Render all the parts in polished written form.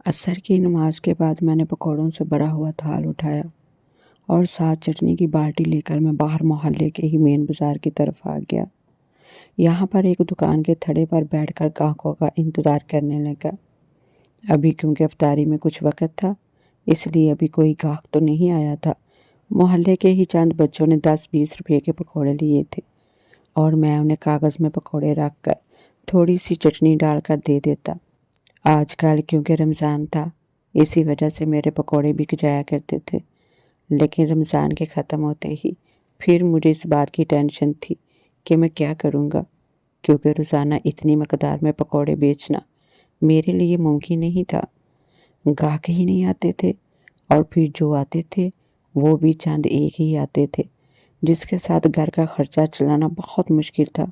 عصر کی نماز کے بعد میں نے پکوڑوں سے بھرا ہوا تھال اٹھایا اور ساتھ چٹنی کی بالٹی لے کر میں باہر محلے کے ہی مین بازار کی طرف آ گیا۔ یہاں پر ایک دکان کے تھڑے پر بیٹھ کر گاہکوں کا انتظار کرنے لگا۔ ابھی کیونکہ افطاری میں کچھ وقت تھا، اس لیے ابھی کوئی گاہک تو نہیں آیا تھا۔ محلے کے ہی چند بچوں نے 10-20 روپے کے پکوڑے لیے تھے اور میں انہیں کاغذ میں پکوڑے رکھ کر تھوڑی سی چٹنی ڈال کر دے دیتا۔ آج کل کیونکہ رمضان تھا، اسی وجہ سے میرے پکوڑے بک جایا کرتے تھے، لیکن رمضان کے ختم ہوتے ہی پھر مجھے اس بات کی ٹینشن تھی کہ میں کیا کروں گا، کیونکہ روزانہ اتنی مقدار میں پکوڑے بیچنا میرے لیے ممکن نہیں تھا۔ گاہک ہی نہیں آتے تھے، اور پھر جو آتے تھے وہ بھی چند ایک ہی آتے تھے، جس کے ساتھ گھر کا خرچہ چلانا بہت مشکل تھا۔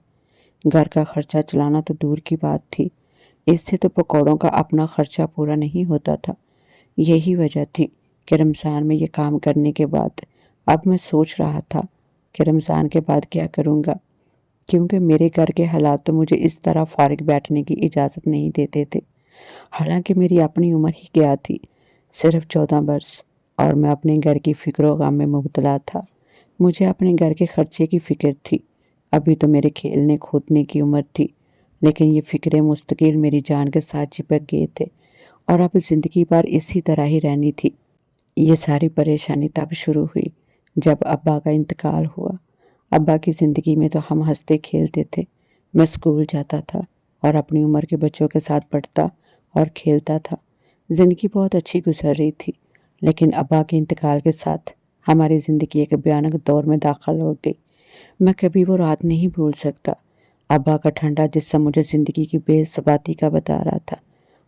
گھر کا خرچہ چلانا تو دور کی بات تھی، اس سے تو پکوڑوں کا اپنا خرچہ پورا نہیں ہوتا تھا۔ یہی وجہ تھی کہ رمضان میں یہ کام کرنے کے بعد اب میں سوچ رہا تھا کہ رمضان کے بعد کیا کروں گا، کیونکہ میرے گھر کے حالات تو مجھے اس طرح فارغ بیٹھنے کی اجازت نہیں دیتے تھے۔ حالانکہ میری اپنی عمر ہی کیا تھی، صرف 14 برس، اور میں اپنے گھر کی فکر و غم میں مبتلا تھا۔ مجھے اپنے گھر کے خرچے کی فکر تھی۔ ابھی تو میرے کھیلنے کودنے کی عمر تھی، لیکن یہ فکریں مستقل میری جان کے ساتھ چپک گئے تھے، اور اب زندگی بھر اسی طرح ہی رہنی تھی۔ یہ ساری پریشانی تب شروع ہوئی جب ابا کا انتقال ہوا۔ ابا کی زندگی میں تو ہم ہنستے کھیلتے تھے۔ میں اسکول جاتا تھا اور اپنی عمر کے بچوں کے ساتھ پڑھتا اور کھیلتا تھا۔ زندگی بہت اچھی گزر رہی تھی، لیکن ابا کے انتقال کے ساتھ ہماری زندگی ایک بھیانک دور میں داخل ہو گئی۔ میں کبھی وہ رات نہیں بھول سکتا۔ ابا کا ٹھنڈا جسم مجھے زندگی کی بے ثباتی کا بتا رہا تھا،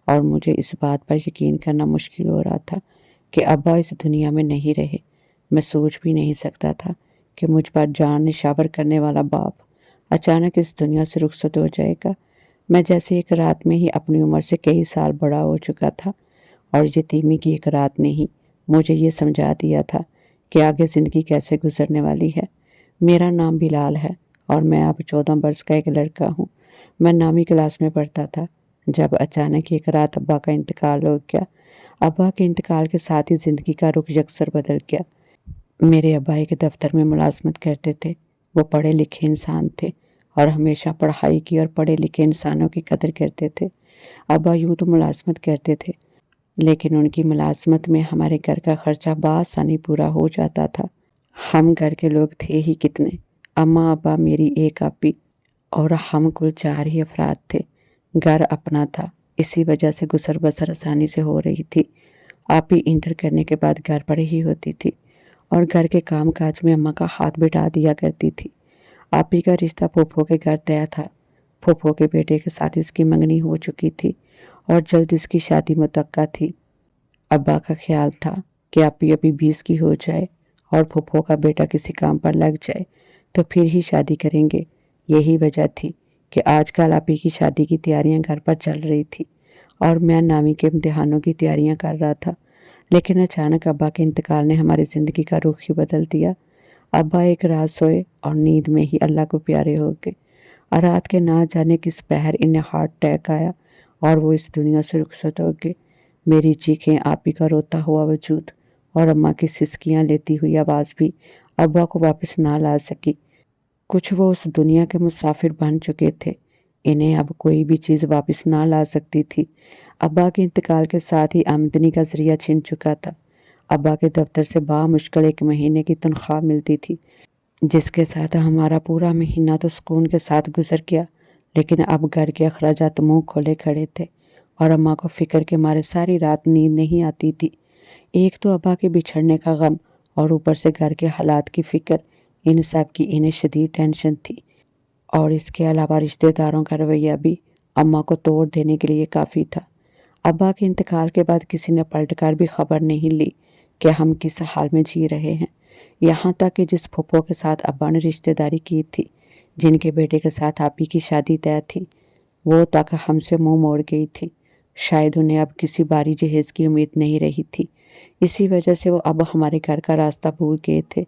اور مجھے اس بات پر یقین کرنا مشکل ہو رہا تھا کہ ابا اس دنیا میں نہیں رہے۔ میں سوچ بھی نہیں سکتا تھا کہ مجھ پر جان نشاور کرنے والا باپ اچانک اس دنیا سے رخصت ہو جائے گا۔ میں جیسے ایک رات میں ہی اپنی عمر سے کئی سال بڑا ہو چکا تھا، اور یتیمی کی ایک رات نے ہی مجھے یہ سمجھا دیا تھا کہ آگے زندگی کیسے گزرنے والی ہے۔ میرا نام بلال ہے اور میں اب 14 برس کا ایک لڑکا ہوں۔ میں 9ویں کلاس میں پڑھتا تھا جب اچانک ایک رات ابا کا انتقال ہو گیا۔ ابا کے انتقال کے ساتھ ہی زندگی کا رخ یکسر بدل گیا۔ میرے ابا ایک دفتر میں ملازمت کرتے تھے۔ وہ پڑھے لکھے انسان تھے اور ہمیشہ پڑھائی کی اور پڑھے لکھے انسانوں کی قدر کرتے تھے۔ ابا یوں تو ملازمت کرتے تھے، لیکن ان کی ملازمت میں ہمارے گھر کا خرچہ بآسانی پورا ہو جاتا تھا۔ ہم گھر کے لوگ تھے ہی کتنے، اماں ابا میری ایک آپی، اور ہم کل 4 ہی افراد تھے۔ گھر اپنا تھا، اسی وجہ سے گزر بسر آسانی سے ہو رہی تھی۔ آپی انٹر کرنے کے بعد گھر پر ہی ہوتی تھی اور گھر کے کام کاج میں اماں کا ہاتھ بٹا دیا کرتی تھی۔ آپی کا رشتہ پھوپھو کے گھر طے تھا۔ پھوپھو کے بیٹے کے ساتھ اس کی منگنی ہو چکی تھی اور جلد اس کی شادی متوقع تھی۔ ابا کا خیال تھا کہ آپی ابھی 20 کی ہو جائے اور پھوپھو کا بیٹا کسی کام پر لگ جائے تو پھر ہی شادی کریں گے۔ یہی وجہ تھی کہ آج کل آپی کی شادی کی تیاریاں گھر پر چل رہی تھی اور میں 9ویں کے امتحانوں کی تیاریاں کر رہا تھا۔ لیکن اچانک ابا کے انتقال نے ہماری زندگی کا رخ ہی بدل دیا۔ ابا ایک رات سوئے اور نیند میں ہی اللہ کو پیارے ہو گئے، اور رات کے نہ جانے کس پہر انہیں ہارٹ اٹیک آیا اور وہ اس دنیا سے رخصت ہو گئے۔ میری چیخیں، آپی کا روتا ہوا وجود اور اماں کی سسکیاں لیتی ہوئی آواز بھی ابا کو واپس نہ لا سکی۔ کچھ وہ اس دنیا کے مسافر بن چکے تھے، انہیں اب کوئی بھی چیز واپس نہ لا سکتی تھی۔ ابا کے انتقال کے ساتھ ہی آمدنی کا ذریعہ چھن چکا تھا۔ ابا کے دفتر سے بامشکل 1 مہینے کی تنخواہ ملتی تھی، جس کے ساتھ ہمارا پورا مہینہ تو سکون کے ساتھ گزر گیا۔ لیکن اب گھر کے اخراجات منہ کھولے کھڑے تھے، اور اماں کو فکر کے مارے ساری رات نیند نہیں آتی تھی۔ ایک تو ابا کے بچھڑنے کا غم، اور اوپر سے گھر کے حالات کی فکر، ان سب کی انہیں شدید ٹینشن تھی۔ اور اس کے علاوہ رشتہ داروں کا رویہ بھی اماں کو توڑ دینے کے لیے کافی تھا۔ ابا کے انتقال کے بعد کسی نے پلٹ کر بھی خبر نہیں لی کہ ہم کس حال میں جی رہے ہیں۔ یہاں تک کہ جس پھوپھو کے ساتھ ابا نے رشتہ داری کی تھی، جن کے بیٹے کے ساتھ آپی کی شادی طے تھی، وہ تک ہم سے منہ موڑ گئی تھی۔ شاید انہیں اب کسی باری جہیز کی امید نہیں رہی تھی، اسی وجہ سے وہ اب ہمارے گھر کا راستہ بھول گئے تھے۔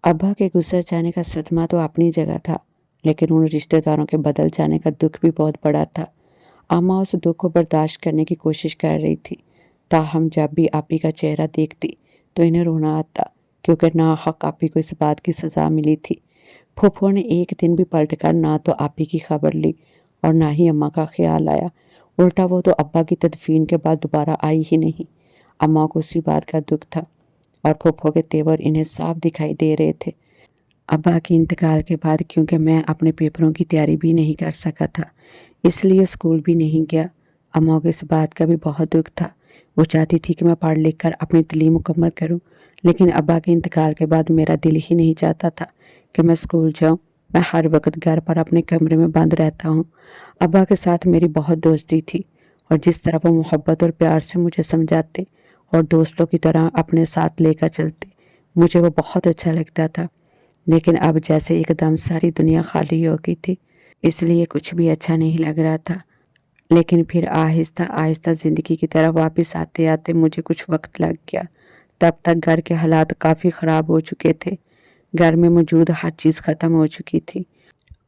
ابا کے گزر جانے کا صدمہ تو اپنی جگہ تھا، لیکن ان رشتہ داروں کے بدل جانے کا دکھ بھی بہت بڑا تھا۔ اماں اس دکھ کو برداشت کرنے کی کوشش کر رہی تھی، تاہم جب بھی آپی کا چہرہ دیکھتی تو انہیں رونا آتا، کیونکہ ناحق آپی کو اس بات کی سزا ملی تھی۔ پھوپھو نے ایک دن بھی پلٹ کر نہ تو آپی کی خبر لی اور نہ ہی اماں کا خیال آیا۔ الٹا وہ تو ابا کی تدفین کے بعد دوبارہ آئی ہی نہیں۔ اماں کو اسی بات کا دکھ تھا اور پھوپھو کے تیور انہیں صاف دکھائی دے رہے تھے۔ ابا کے انتقال کے بعد کیونکہ میں اپنے پیپروں کی تیاری بھی نہیں کر سکا تھا، اس لیے اسکول بھی نہیں گیا۔ اماں کو اس بات کا بھی بہت دکھ تھا۔ وہ چاہتی تھی کہ میں پڑھ لکھ کر اپنی تعلیم مکمل کروں، لیکن ابا کے انتقال کے بعد میرا دل ہی نہیں چاہتا تھا کہ میں اسکول جاؤں۔ میں ہر وقت گھر پر اپنے کمرے میں بند رہتا ہوں۔ ابا کے ساتھ میری بہت دوستی تھی اور جس طرح وہ محبت اور پیار سے مجھے سمجھاتے اور دوستوں کی طرح اپنے ساتھ لے کر چلتے، مجھے وہ بہت اچھا لگتا تھا۔ لیکن اب جیسے ایک دم ساری دنیا خالی ہو گئی تھی، اس لیے کچھ بھی اچھا نہیں لگ رہا تھا۔ لیکن پھر آہستہ آہستہ زندگی کی طرف واپس آتے آتے مجھے کچھ وقت لگ گیا۔ تب تک گھر کے حالات کافی خراب ہو چکے تھے۔ گھر میں موجود ہر چیز ختم ہو چکی تھی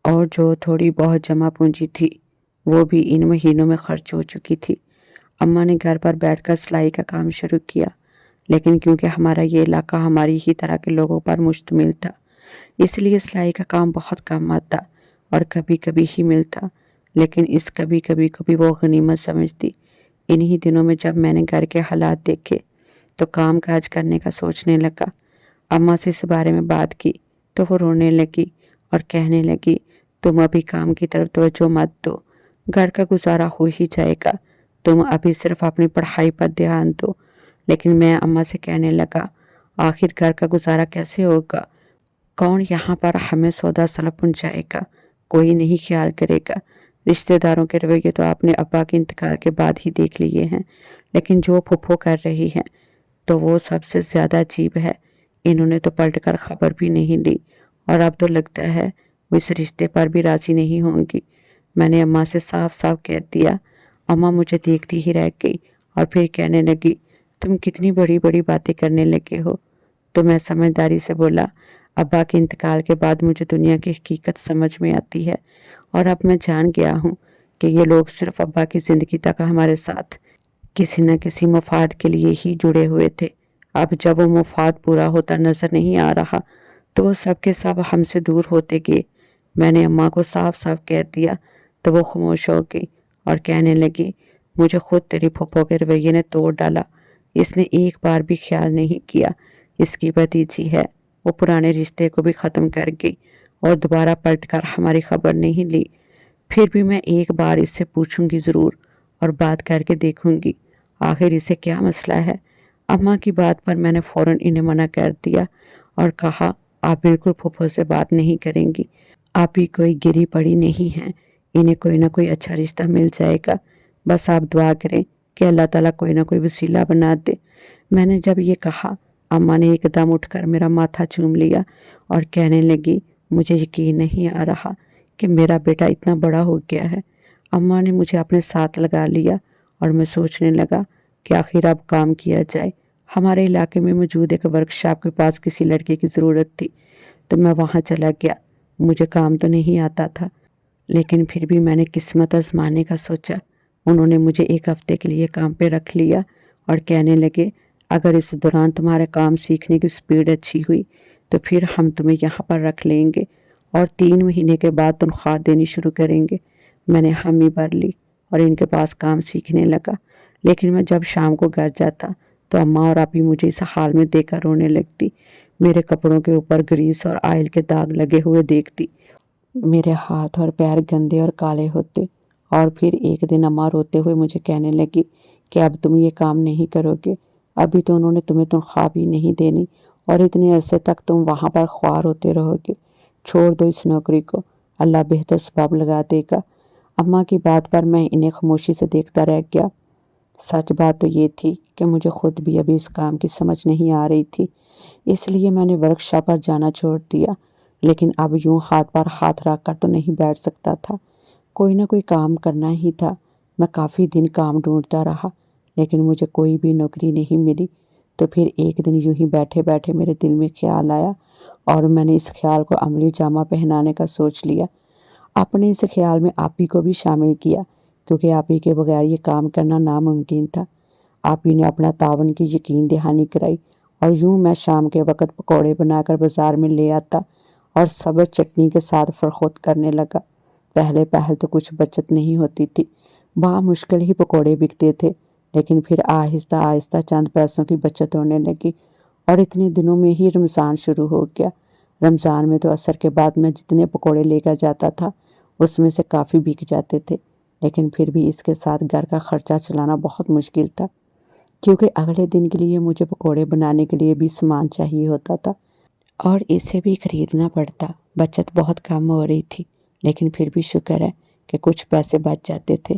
اور جو تھوڑی بہت جمع پونجی تھی وہ بھی ان مہینوں میں خرچ ہو چکی تھی۔ اماں نے گھر پر بیٹھ کر سلائی کا کام شروع کیا، لیکن کیونکہ ہمارا یہ علاقہ ہماری ہی طرح کے لوگوں پر مشتمل تھا، اس لیے سلائی کا کام بہت کم آتا اور کبھی کبھی ہی ملتا۔ لیکن اس کبھی کبھی کو بھی وہ غنیمت سمجھتی۔ انہی دنوں میں جب میں نے گھر کے حالات دیکھے تو کام کاج کرنے کا سوچنے لگا۔ اماں سے اس بارے میں بات کی تو وہ رونے لگی اور کہنے لگی، تم ابھی کام کی طرف توجہ مت دو، گھر کا گزارا ہو ہی جائے گا، تم ابھی صرف اپنی پڑھائی پر دھیان دو۔ لیکن میں اماں سے کہنے لگا، آخر گھر کا گزارا کیسے ہوگا؟ کون یہاں پر ہمیں سودا سلب پہنچائے گا؟ کوئی نہیں خیال کرے گا۔ رشتہ داروں کے رویے تو آپ نے ابا کے انتقال کے بعد ہی دیکھ لیے ہیں، لیکن جو پھوپھو کر رہی ہیں تو وہ سب سے زیادہ عجیب ہے۔ انہوں نے تو پلٹ کر خبر بھی نہیں لی اور اب تو لگتا ہے وہ اس رشتے پر بھی راضی نہیں ہوں گی۔ میں نے اماں سے صاف صاف کہہ دیا۔ اماں مجھے دیکھتی ہی رہ گئی اور پھر کہنے لگی، تم کتنی بڑی بڑی باتیں کرنے لگے ہو؟ تو میں سمجھداری سے بولا، ابا کے انتقال کے بعد مجھے دنیا کی حقیقت سمجھ میں آتی ہے اور اب میں جان گیا ہوں کہ یہ لوگ صرف ابا کی زندگی تک ہمارے ساتھ کسی نہ کسی مفاد کے لیے ہی جڑے ہوئے تھے۔ اب جب وہ مفاد پورا ہوتا نظر نہیں آ رہا تو وہ سب کے سب ہم سے دور ہوتے گئے۔ میں نے اماں کو صاف صاف کہہ دیا تو وہ خاموش ہو گئی اور کہنے لگی، مجھے خود تیری پھوپھو کے رویے نے توڑ ڈالا۔ اس نے ایک بار بھی خیال نہیں کیا اس کی بھتیجی ہے، وہ پرانے رشتے کو بھی ختم کر گئی اور دوبارہ پلٹ کر ہماری خبر نہیں لی۔ پھر بھی میں ایک بار اس سے پوچھوں گی ضرور اور بات کر کے دیکھوں گی آخر اسے کیا مسئلہ ہے۔ اماں کی بات پر میں نے فوراً انہیں منع کر دیا اور کہا، آپ بالکل پھوپھو سے بات نہیں کریں گی، آپ ہی کوئی گری پڑی نہیں ہیں، انہیں کوئی نہ کوئی اچھا رشتہ مل جائے گا، بس آپ دعا کریں کہ اللہ تعالیٰ کوئی نہ کوئی وسیلہ بنا دے۔ میں نے جب یہ کہا، اماں نے ایک دم اٹھ کر میرا ماتھا چوم لیا اور کہنے لگی، مجھے یقین نہیں آ رہا کہ میرا بیٹا اتنا بڑا ہو گیا ہے۔ اماں نے مجھے اپنے ساتھ لگا لیا اور میں سوچنے لگا کہ آخر اب کام کیا جائے۔ ہمارے علاقے میں موجود ایک ورکشاپ کے پاس کسی لڑکے کی ضرورت تھی تو میں وہاں چلا گیا۔ مجھے کام تو نہیں آتا تھا، لیکن پھر بھی میں نے قسمت آزمانے کا سوچا۔ انہوں نے مجھے ایک ہفتے کے لیے کام پہ رکھ لیا اور کہنے لگے، اگر اس دوران تمہارے کام سیکھنے کی سپیڈ اچھی ہوئی تو پھر ہم تمہیں یہاں پر رکھ لیں گے اور 3 مہینے کے بعد تنخواہ دینی شروع کریں گے۔ میں نے حامی بھر لی اور ان کے پاس کام سیکھنے لگا۔ لیکن میں جب شام کو گھر جاتا تو اماں اور آپی مجھے اس حال میں دیکھ کر رونے لگتی، میرے کپڑوں کے اوپر گریس اور آئل کے داغ لگے ہوئے دیکھتی، میرے ہاتھ اور پیر گندے اور کالے ہوتے۔ اور پھر ایک دن اماں روتے ہوئے مجھے کہنے لگی کہ اب تم یہ کام نہیں کرو گے، ابھی تو انہوں نے تمہیں تنخواہ بھی نہیں دینی اور اتنے عرصے تک تم وہاں پر خوار ہوتے رہو گے، چھوڑ دو اس نوکری کو، اللہ بہتر سبب لگا دے گا۔ اماں کی بات پر میں انہیں خاموشی سے دیکھتا رہ گیا۔ سچ بات تو یہ تھی کہ مجھے خود بھی ابھی اس کام کی سمجھ نہیں آ رہی تھی، اس لیے میں نے ورکشاپ پر جانا چھوڑ دیا۔ لیکن اب یوں ہاتھ پر ہاتھ رکھ کر تو نہیں بیٹھ سکتا تھا، کوئی نہ کوئی کام کرنا ہی تھا۔ میں کافی دن کام ڈھونڈتا رہا لیکن مجھے کوئی بھی نوکری نہیں ملی۔ تو پھر ایک دن یوں ہی بیٹھے بیٹھے میرے دل میں خیال آیا اور میں نے اس خیال کو عملی جامہ پہنانے کا سوچ لیا۔ اپنے اس خیال میں آپی کو بھی شامل کیا کیونکہ آپی کے بغیر یہ کام کرنا ناممکن تھا۔ آپ ہی نے اپنا تعاون کی یقین دہانی کرائی، اور یوں میں شام کے وقت پکوڑے بنا کر بازار میں لے آتا اور سبز چٹنی کے ساتھ فروخت کرنے لگا۔ پہلے تو کچھ بچت نہیں ہوتی تھی، بہت مشکل ہی پکوڑے بکتے تھے، لیکن پھر آہستہ آہستہ چند پیسوں کی بچت ہونے لگی، اور اتنے دنوں میں ہی رمضان شروع ہو گیا۔ رمضان میں تو عصر کے بعد میں جتنے پکوڑے لے کر جاتا تھا اس میں سے کافی بک جاتے تھے، لیکن پھر بھی اس کے ساتھ گھر کا خرچہ چلانا بہت مشکل تھا، کیونکہ اگلے دن کے لیے مجھے پکوڑے بنانے کے لیے بھی سامان چاہیے ہوتا تھا اور اسے بھی خریدنا پڑتا۔ بچت بہت کم ہو رہی تھی، لیکن پھر بھی شکر ہے کہ کچھ پیسے بچ جاتے تھے۔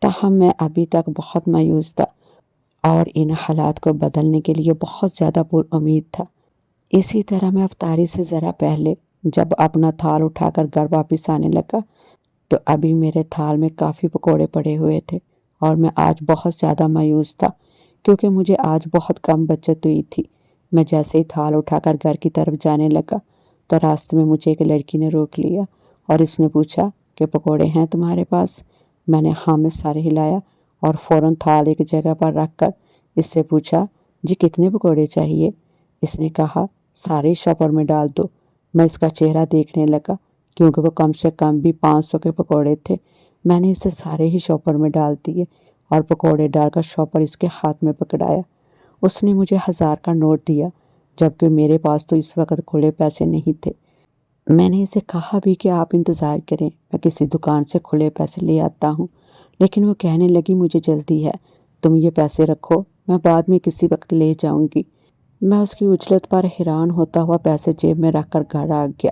تاہم میں ابھی تک بہت مایوس تھا اور ان حالات کو بدلنے کے لیے بہت زیادہ پر امید تھا۔ اسی طرح میں افطاری سے ذرا پہلے جب اپنا تھال اٹھا کر گھر واپس آنے لگا تو ابھی میرے تھال میں کافی پکوڑے پڑے ہوئے تھے، اور میں آج بہت زیادہ مایوس تھا کیونکہ مجھے آج بہت کم بچت ہوئی تھی۔ میں جیسے ہی تھال اٹھا کر گھر کی طرف جانے لگا تو راستے میں مجھے ایک لڑکی نے روک لیا اور اس نے پوچھا کہ پکوڑے ہیں تمہارے پاس؟ میں نے ہاں میں سر ہلایا اور فوراً تھال ایک جگہ پر رکھ کر اس سے پوچھا، جی کتنے پکوڑے چاہیے؟ اس نے کہا، سارے شاپر میں ڈال دو۔ میں اس کا چہرہ دیکھنے لگا کیونکہ وہ کم سے کم بھی 500 کے پکوڑے تھے۔ میں نے اسے سارے ہی شاپر میں ڈال دیے اور پکوڑے ڈال کر شاپر اس کے ہاتھ میں پکڑایا۔ اس نے مجھے 1000 کا نوٹ دیا، جبکہ میرے پاس تو اس وقت کھلے پیسے نہیں تھے۔ میں نے اسے کہا بھی کہ آپ انتظار کریں، میں کسی دکان سے کھلے پیسے لے آتا ہوں، لیکن وہ کہنے لگی مجھے جلدی ہے، تم یہ پیسے رکھو، میں بعد میں کسی وقت لے جاؤں گی۔ میں اس کی عجلت پر حیران ہوتا ہوا پیسے جیب میں رکھ کر گھر آ گیا۔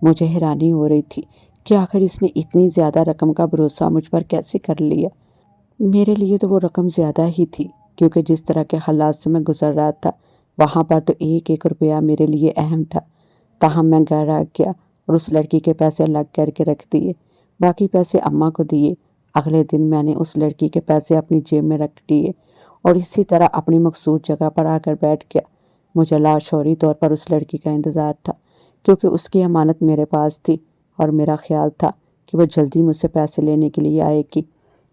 مجھے حیرانی ہو رہی تھی کہ آخر اس نے اتنی زیادہ رقم کا بھروسہ مجھ پر کیسے کر لیا۔ میرے لیے تو وہ رقم زیادہ ہی تھی، کیونکہ جس طرح کے حالات سے میں گزر رہا تھا وہاں پر تو ایک ایک روپیہ میرے لیے اہم تھا۔ تاہم میں گھر آ گیا اور اس لڑکی کے پیسے الگ کر کے رکھ دیے، باقی پیسے اماں کو دیے۔ اگلے دن میں نے اس لڑکی کے پیسے اپنی جیب میں رکھ لیے اور اسی طرح اپنی مخصوص جگہ پر آ کر بیٹھ گیا۔ مجھے لاشعوری طور پر اس لڑکی کا انتظار تھا، کیونکہ اس کی امانت میرے پاس تھی اور میرا خیال تھا کہ وہ جلدی مجھ سے پیسے لینے کے لیے آئے گی،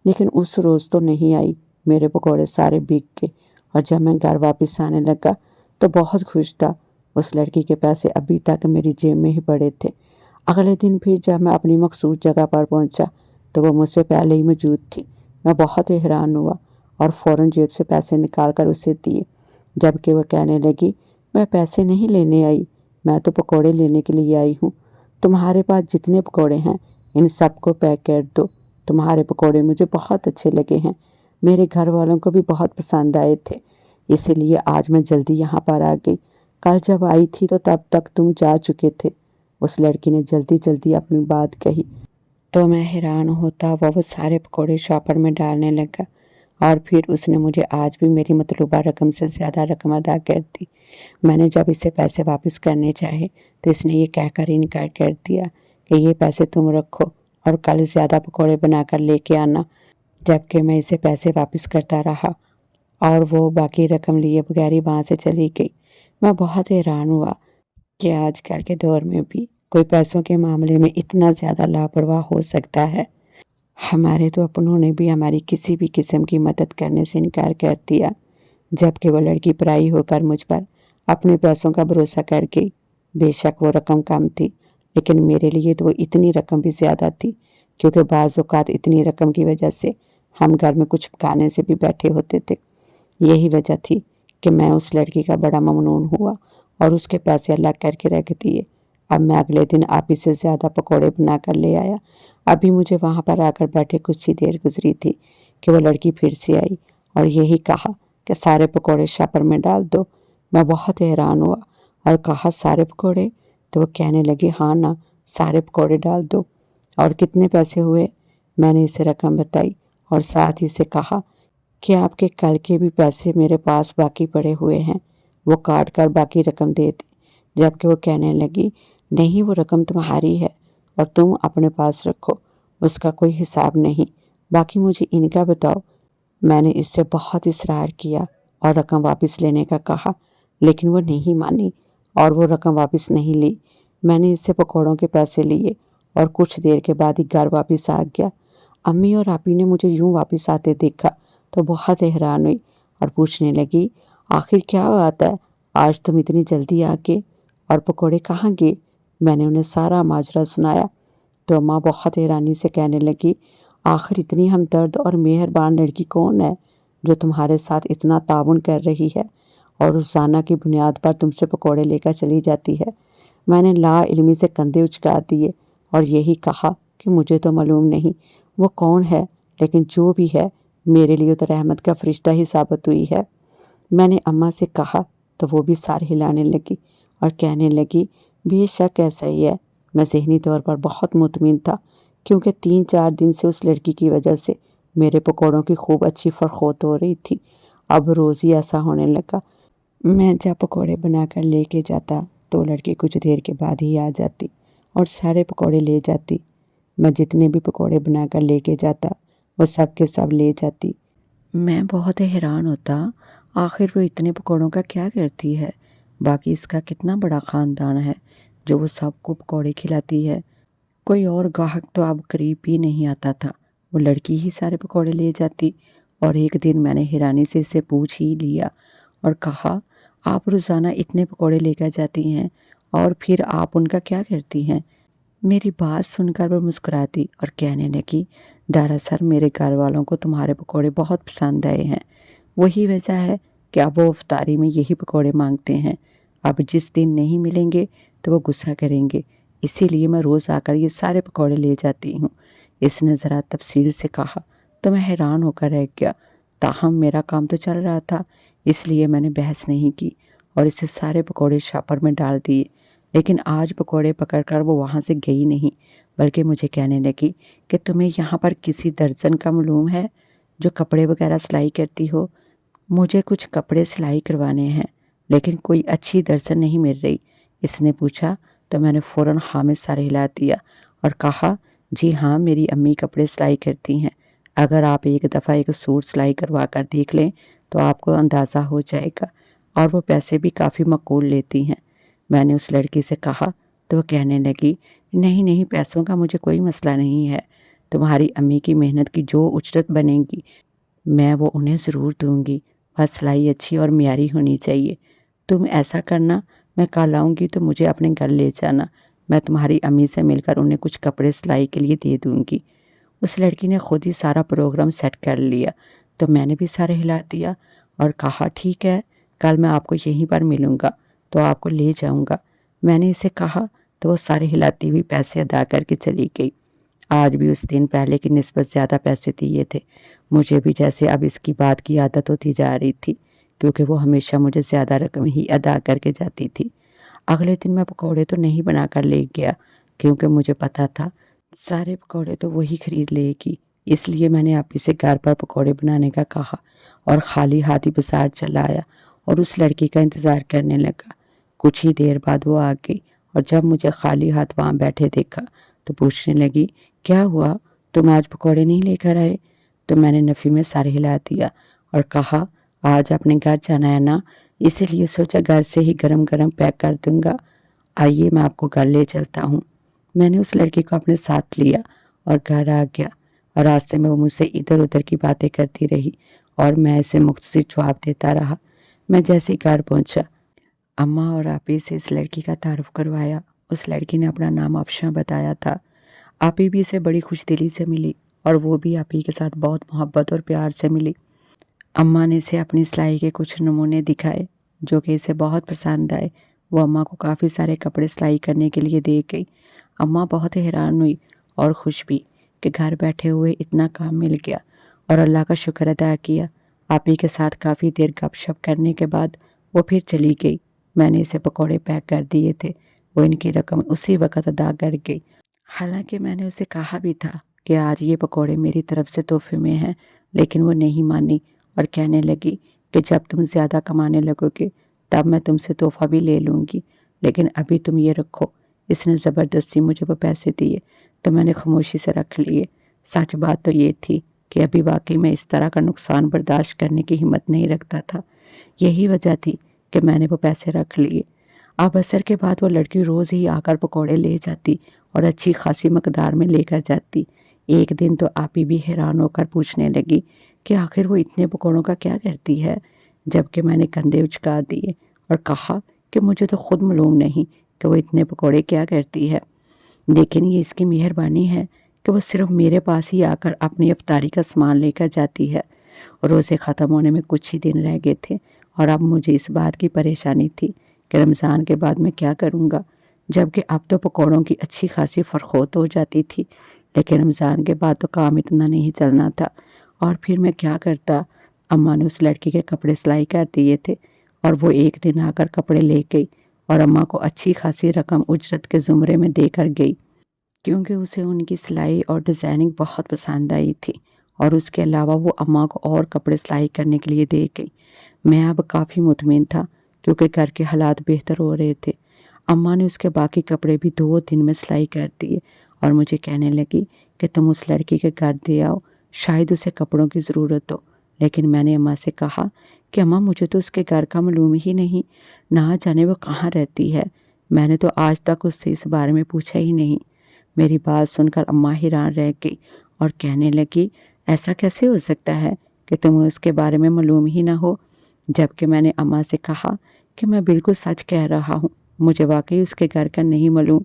لیکن اس روز تو نہیں آئی۔ میرے پکوڑے سارے بک گئے اور جب میں گھر واپس آنے لگا تو بہت خوش تھا۔ اس لڑکی کے پیسے ابھی تک میری جیب میں ہی پڑے تھے۔ اگلے دن پھر جب میں اپنی مخصوص جگہ پر پہنچا تو وہ مجھ سے پہلے ہی موجود تھی۔ میں بہت حیران ہوا اور فوراً جیب سے پیسے نکال کر اسے دیے، جبکہ وہ کہنے لگی، میں پیسے نہیں لینے آئی، میں تو پکوڑے لینے کے لیے آئی ہوں۔ تمہارے پاس جتنے پکوڑے ہیں ان سب کو پیک کر دو، تمہارے پکوڑے مجھے بہت اچھے لگے ہیں، میرے گھر والوں کو بھی بہت پسند آئے تھے، اسی لیے آج میں جلدی یہاں پر آ گئی، کل جب آئی تھی تو تب تک تم جا چکے تھے۔ اس لڑکی نے جلدی جلدی اپنی بات کہی تو میں حیران ہوتا وہ سارے پکوڑے شاپر میں ڈالنے لگا، اور پھر اس نے مجھے آج بھی میری مطلوبہ رقم سے زیادہ رقم ادا کر دی۔ میں نے جب اسے پیسے واپس کرنے چاہے تو اس نے یہ کہہ کر انکار کر دیا کہ یہ پیسے تم رکھو اور کل زیادہ پکوڑے بنا کر لے کے آنا، جبکہ میں اسے پیسے واپس کرتا رہا اور وہ باقی رقم لیے بغیر ہی وہاں سے چلی گئی۔ میں بہت حیران ہوا کہ آج کل کے دور میں بھی کوئی پیسوں کے معاملے میں اتنا زیادہ لاپرواہ ہو سکتا ہے۔ ہمارے تو اپنوں نے بھی ہماری کسی بھی قسم کی مدد کرنے سے انکار کر دیا، جبکہ وہ لڑکی پرائی ہو کر مجھ پر اپنے پیسوں کا بھروسہ کر گئی۔ بے شک وہ رقم کم تھی، لیکن میرے لیے تو وہ اتنی رقم بھی زیادہ تھی، کیونکہ بعض اوقات اتنی رقم کی وجہ سے ہم گھر میں کچھ پکانے سے بھی بیٹھے ہوتے تھے۔ یہی وجہ تھی کہ میں اس لڑکی کا بڑا ممنون ہوا اور اس کے پیسے الگ کر کے رکھ دیے۔ اب میں اگلے دن آپ ہی سے زیادہ پکوڑے بنا کر لے آیا۔ ابھی مجھے وہاں پر آ کر بیٹھے کچھ ہی دیر گزری تھی کہ وہ لڑکی پھر سے آئی اور یہی کہا کہ سارے پکوڑے شاپر میں ڈال دو۔ میں بہت حیران ہوا اور کہا، سارے پکوڑے؟ تو وہ کہنے لگی، ہاں نا، سارے پکوڑے ڈال دو۔ اور کتنے پیسے ہوئے؟ میں نے اسے رقم بتائی اور ساتھ ہی سے کہا کہ آپ کے کل کے بھی پیسے میرے پاس باقی پڑے ہوئے ہیں، وہ کاٹ کر باقی رقم دے دیں۔ جبکہ وہ کہنے لگی، نہیں، وہ رقم تمہاری ہے اور تم اپنے پاس رکھو، اس کا کوئی حساب نہیں، باقی مجھے ان کا بتاؤ۔ میں نے اس سے بہت اصرار کیا اور رقم واپس لینے کا کہا، لیکن وہ نہیں مانی اور وہ رقم واپس نہیں لی۔ میں نے اس سے پکوڑوں کے پیسے لیے اور کچھ دیر کے بعد ہی گھر واپس آ گیا۔ امی اور آپی نے مجھے یوں واپس آتے دیکھا تو بہت حیران ہوئی اور پوچھنے لگی، آخر کیا بات ہے، آج تم اتنی جلدی آ کے، اور پکوڑے کہاں گئے؟ میں نے انہیں سارا ماجرا سنایا تو اماں بہت حیرانی سے کہنے لگی، آخر اتنی ہمدرد اور مہربان لڑکی کون ہے جو تمہارے ساتھ اتنا تعاون کر رہی ہے اور روزانہ کی بنیاد پر تم سے پکوڑے لے کر چلی جاتی ہے؟ میں نے لا علمی سے کندھے اچکا دیے اور یہی کہا کہ مجھے تو معلوم نہیں وہ کون ہے، لیکن جو بھی ہے میرے لیے تو رحمت کا فرشتہ ہی ثابت ہوئی ہے۔ میں نے اماں سے کہا تو وہ بھی سار ہلانے لگی اور کہنے لگی، بے شک ایسا ہی ہے۔ میں ذہنی طور پر بہت مطمئن تھا کیونکہ 3-4 دن سے اس لڑکی کی وجہ سے میرے پکوڑوں کی خوب اچھی فروخت ہو رہی تھی۔ اب روز ہی ایسا ہونے لگا، میں جب پکوڑے بنا کر لے کے جاتا تو لڑکی کچھ دیر کے بعد ہی آ جاتی اور سارے پکوڑے لے جاتی۔ میں جتنے بھی پکوڑے بنا کر لے کے جاتا وہ سب کے سب لے جاتی۔ میں بہت حیران ہوتا، آخر وہ اتنے پکوڑوں کا کیا کرتی ہے؟ باقی اس کا کتنا بڑا خاندان ہے جو وہ سب کو پکوڑے کھلاتی ہے۔ کوئی اور گاہک تو اب قریب بھی نہیں آتا تھا، وہ لڑکی ہی سارے پکوڑے لے جاتی۔ اور ایک دن میں نے حیرانی سے اسے پوچھ ہی لیا اور کہا، آپ روزانہ اتنے پکوڑے لے کر جاتی ہیں اور پھر آپ ان کا کیا کرتی ہیں؟ میری بات سن کر وہ مسکراتی اور کہنے لگی، دراصل میرے گھر والوں کو تمہارے پکوڑے بہت پسند آئے ہیں، وہی وجہ ہے کہ اب وہ افطاری میں یہی پکوڑے مانگتے ہیں۔ اب جس دن نہیں ملیں گے تو وہ غصہ کریں گے، اسی لیے میں روز آ کر یہ سارے پکوڑے لے جاتی ہوں۔ اس نے ذرا تفصیل سے کہا تو میں حیران ہو کر رہ گیا، تاہم میرا کام تو چل رہا تھا، اس لیے میں نے بحث نہیں کی اور اسے سارے پکوڑے شاپر میں ڈال دیے۔ لیکن آج پکوڑے پکڑ کر وہ وہاں سے گئی نہیں، بلکہ مجھے کہنے لگی کہ تمہیں یہاں پر کسی درزن کا معلوم ہے جو کپڑے وغیرہ سلائی کرتی ہو؟ مجھے کچھ کپڑے سلائی کروانے ہیں لیکن کوئی اچھی درزن نہیں مل رہی۔ اس نے پوچھا تو میں نے فوراً ہاں میں سر ہلا دیا اور کہا، جی ہاں، میری امی کپڑے سلائی کرتی ہیں، اگر آپ ایک دفعہ ایک سوٹ سلائی کروا کر دیکھ لیں تو آپ کو اندازہ ہو جائے گا، اور وہ پیسے بھی کافی معقول لیتی ہیں۔ میں نے اس لڑکی سے کہا تو وہ کہنے لگی، نہیں نہیں، پیسوں کا مجھے کوئی مسئلہ نہیں ہے، تمہاری امی کی محنت کی جو اجرت بنے گی میں وہ انہیں ضرور دوں گی، بس سلائی اچھی اور معیاری ہونی چاہیے۔ تم ایسا کرنا، میں کل آؤں گی تو مجھے اپنے گھر لے جانا، میں تمہاری امی سے مل کر انہیں کچھ کپڑے سلائی کے لیے دے دوں گی۔ اس لڑکی نے خود ہی سارا پروگرام سیٹ کر لیا تو میں نے بھی سر ہلا دیا اور کہا، ٹھیک ہے، کل میں آپ کو یہیں پر ملوں گا تو آپ کو لے جاؤں گا۔ میں نے اسے کہا تو وہ سر ہلاتی ہوئی پیسے ادا کر کے چلی گئی۔ آج بھی اس دن پہلے کی نسبت زیادہ پیسے دیے تھے۔ مجھے بھی جیسے اب اس کی بات کی عادت ہوتی جا رہی تھی کیونکہ وہ ہمیشہ مجھے زیادہ رقم ہی ادا کر کے جاتی تھی۔ اگلے دن میں پکوڑے تو نہیں بنا کر لے گیا کیونکہ مجھے پتا تھا سارے پکوڑے تو وہی خرید لے گی، اس لیے میں نے آپی سے گھر پر پکوڑے بنانے کا کہا اور خالی ہاتھ ہی بازار چلا آیا اور اس لڑکی کا انتظار کرنے لگا۔ کچھ ہی دیر بعد وہ آ گئی اور جب مجھے خالی ہاتھ وہاں بیٹھے دیکھا تو پوچھنے لگی، کیا ہوا، تم آج پکوڑے نہیں لے کر آئے؟ تو میں نے نفی میں سر ہلا دیا اور کہا، آج اپنے گھر جانا ہے نا، اسی لیے سوچا گھر سے ہی گرم گرم پیک کر دوں گا، آئیے میں آپ کو گھر لے چلتا ہوں۔ میں نے اس لڑکی کو اپنے ساتھ لیا اور گھر آ گیا اور راستے میں وہ مجھ سے ادھر ادھر کی باتیں کرتی رہی اور میں اسے مختصر جواب دیتا رہا۔ میں جیسے گھر پہنچا، اماں اور آپی سے اس لڑکی کا تعارف کروایا۔ اس لڑکی نے اپنا نام افشاں بتایا تھا۔ آپی بھی اسے بڑی خوش دلی سے ملی اور وہ بھی آپی کے ساتھ بہت محبت اور پیار سے ملی۔ اماں نے اسے اپنی سلائی کے کچھ نمونے دکھائے جو کہ اسے بہت پسند آئے۔ وہ اماں کو کافی سارے کپڑے سلائی کرنے کے لیے دے گئی۔ اماں بہت حیران ہوئی اور خوش بھی کہ گھر بیٹھے ہوئے اتنا کام مل گیا، اور اللہ کا شکر ادا کیا۔ آپی کے ساتھ کافی دیر گپ شپ کرنے کے بعد وہ پھر چلی گئی۔ میں نے اسے پکوڑے پیک کر دیے تھے، وہ ان کی رقم اسی وقت ادا کر گئی۔ حالانکہ میں نے اسے کہا بھی تھا کہ آج یہ پکوڑے میری طرف سے تحفے میں ہیں، لیکن وہ نہیں مانی اور کہنے لگی کہ جب تم زیادہ کمانے لگو گے تب میں تم سے تحفہ بھی لے لوں گی، لیکن ابھی تم یہ رکھو۔ اس نے زبردستی مجھے وہ پیسے دیے تو میں نے خاموشی سے رکھ لیے۔ سچ بات تو یہ تھی کہ ابھی واقعی میں اس طرح کا نقصان برداشت کرنے کی ہمت نہیں رکھتا تھا، یہی وجہ تھی کہ میں نے وہ پیسے رکھ لیے۔ اب عصر کے بعد وہ لڑکی روز ہی آ کر پکوڑے لے جاتی اور اچھی خاصی مقدار میں لے کر جاتی۔ ایک دن تو آپی بھی حیران ہو کر پوچھنے لگی کہ آخر وہ اتنے پکوڑوں کا کیا کرتی ہے، جبکہ میں نے کندھے اچکا دیے اور کہا کہ مجھے تو خود معلوم نہیں کہ وہ اتنے پکوڑے کیا کرتی ہے، لیکن یہ اس کی مہربانی ہے کہ وہ صرف میرے پاس ہی آ کر اپنی افطاری کا سامان لے کر جاتی ہے۔ روزے ختم ہونے میں کچھ ہی دن رہ گئے تھے اور اب مجھے اس بات کی پریشانی تھی کہ رمضان کے بعد میں کیا کروں گا، جبکہ اب تو پکوڑوں کی اچھی خاصی فروخت ہو جاتی تھی، لیکن رمضان کے بعد تو کام اتنا نہیں چلنا تھا۔ اور پھر میں کیا کرتا؟ اماں نے اس لڑکی کے کپڑے سلائی کر دیے تھے اور وہ ایک دن آ کر کپڑے لے گئی اور اماں کو اچھی خاصی رقم اجرت کے زمرے میں دے کر گئی، کیونکہ اسے ان کی سلائی اور ڈیزائننگ بہت پسند آئی تھی، اور اس کے علاوہ وہ اماں کو اور کپڑے سلائی کرنے کے لیے دے گئی۔ میں اب کافی مطمئن تھا کیونکہ گھر کے حالات بہتر ہو رہے تھے۔ اماں نے اس کے باقی کپڑے بھی 2 دن میں سلائی کر دیے اور مجھے کہنے لگی کہ تم اس لڑکی کے گھر دے آؤ، شاید اسے کپڑوں کی ضرورت ہو۔ لیکن میں نے اماں سے کہا کہ اماں مجھے تو اس کے گھر کا معلوم ہی نہیں، نہ جانے وہ کہاں رہتی ہے، میں نے تو آج تک اس سے اس بارے میں پوچھا ہی نہیں۔ میری بات سن کر اماں حیران رہ گئی اور کہنے لگی ایسا کیسے ہو سکتا ہے کہ تمہیں اس کے بارے میں معلوم ہی نہ ہو، جبکہ میں نے اماں سے کہا کہ میں بالکل سچ کہہ رہا ہوں، مجھے واقعی اس کے گھر کا نہیں معلوم،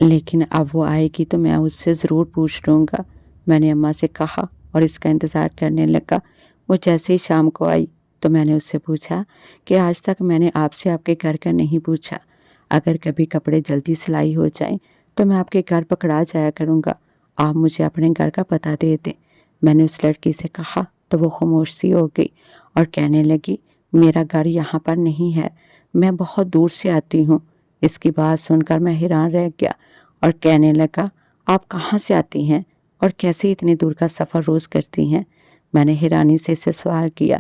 لیکن اب وہ آئے گی تو میں اس سے ضرور پوچھ لوں گا۔ میں نے اماں سے کہا اور اس کا انتظار کرنے لگا۔ وہ جیسے ہی شام کو آئی تو میں نے اس سے پوچھا کہ آج تک میں نے آپ سے آپ کے گھر کا نہیں پوچھا، اگر کبھی کپڑے جلدی سلائی ہو جائیں تو میں آپ کے گھر پکڑا جایا کروں گا، آپ مجھے اپنے گھر کا پتہ دے دیں۔ میں نے اس لڑکی سے کہا تو وہ خاموش سی ہو گئی اور کہنے لگی میرا گھر یہاں پر نہیں ہے، میں بہت دور سے آتی ہوں۔ اس کی بات سن کر میں حیران رہ گیا اور کہنے لگا آپ کہاں سے آتی ہیں اور کیسے اتنی دور کا سفر روز کرتی ہیں؟ میں نے حیرانی سے اسے سوال کیا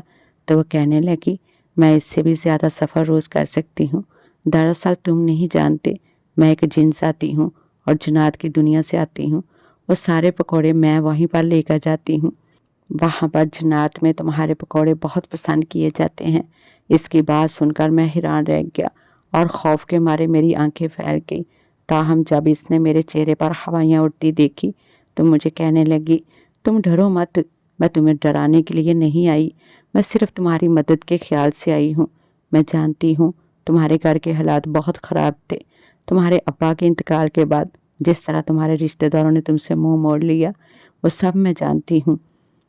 تو وہ کہنے لگی میں اس سے بھی زیادہ سفر روز کر سکتی ہوں، دراصل تم نہیں جانتے، میں ایک جن آتی ہوں اور جنات کی دنیا سے آتی ہوں، وہ سارے پکوڑے میں وہیں پر لے کر جاتی ہوں، وہاں پر جنات میں تمہارے پکوڑے بہت پسند کیے جاتے ہیں۔ اس کی بات سن کر میں حیران رہ گیا اور خوف کے مارے میری آنکھیں پھیل گئی، تاہم جب اس نے میرے چہرے پر ہوائیاں اڑتی دیکھی تو مجھے کہنے لگی تم ڈرو مت، میں تمہیں ڈرانے کے لیے نہیں آئی، میں صرف تمہاری مدد کے خیال سے آئی ہوں۔ میں جانتی ہوں تمہارے گھر کے حالات بہت خراب تھے، تمہارے ابا کے انتقال کے بعد جس طرح تمہارے رشتہ داروں نے تم سے منہ موڑ لیا وہ سب میں جانتی ہوں۔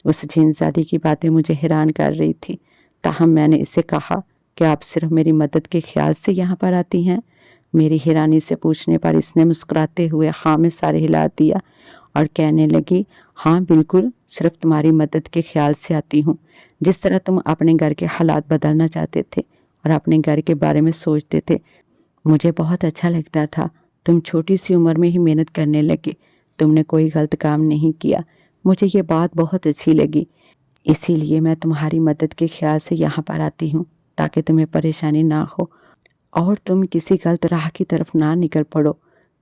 اس جن زادی کی باتیں مجھے حیران کر رہی تھی، تاہم میں نے اسے کہا کہ آپ صرف میری مدد کے خیال سے یہاں پر آتی ہیں؟ میری حیرانی سے پوچھنے پر اس نے مسکراتے ہوئے ہاں میں سر ہلا دیا اور کہنے لگی ہاں بالکل، صرف تمہاری مدد کے خیال سے آتی ہوں، جس طرح تم اپنے گھر کے حالات بدلنا چاہتے تھے اور اپنے گھر کے بارے میں سوچتے تھے، مجھے بہت اچھا لگتا تھا۔ تم چھوٹی سی عمر میں ہی محنت کرنے لگے، تم نے کوئی غلط کام نہیں کیا، مجھے یہ بات بہت اچھی لگی، اسی لیے میں تمہاری مدد کے خیال سے یہاں پر آتی ہوں تاکہ تمہیں پریشانی نہ ہو اور تم کسی غلط راہ کی طرف نہ نکل پڑو۔